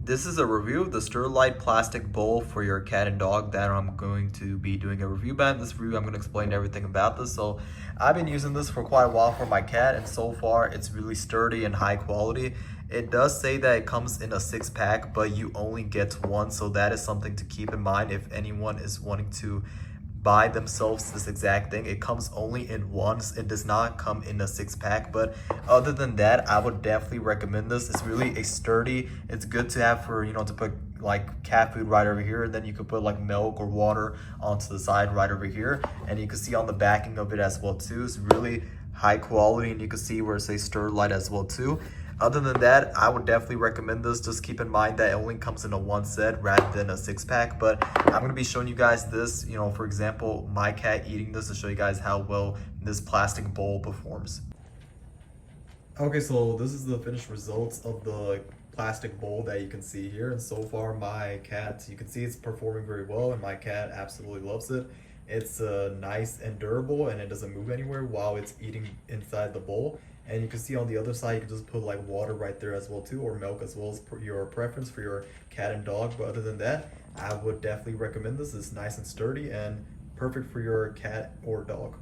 This is a review of the Sterilite plastic bowl for your cat and dog that I'm going to be doing a review about. In this review, I'm going to explain everything about this. So I've been using this for quite a while for my cat, and so far it's really sturdy and high quality. It does say that it comes in a 6-pack, but you only get one. So that is something to keep in mind if anyone is wanting to buy themselves this exact thing. It comes only in ones. It does not come in a 6-pack, but other than that, I would definitely recommend this. It's really a sturdy, it's good to have for, to put like cat food right over here, and then you could put like milk or water onto the side right over here, and you can see on the backing of it as well too. It's really high quality, and you can see where it says Sterilite as well too. Other than that, I would definitely recommend this. Just keep in mind that it only comes in a 1 set rather than a 6-pack. But I'm going to be showing you guys this, for example, my cat eating this to show you guys how well this plastic bowl performs. Okay, so this is the finished results of the plastic bowl that you can see here. And so far my cat, you can see it's performing very well, and my cat absolutely loves it. It's nice and durable, and it doesn't move anywhere while it's eating inside the bowl. And you can see on the other side, you can just put like water right there as well too, or milk, as well as your preference for your cat and dog. But other than that, I would definitely recommend this. It's nice and sturdy and perfect for your cat or dog.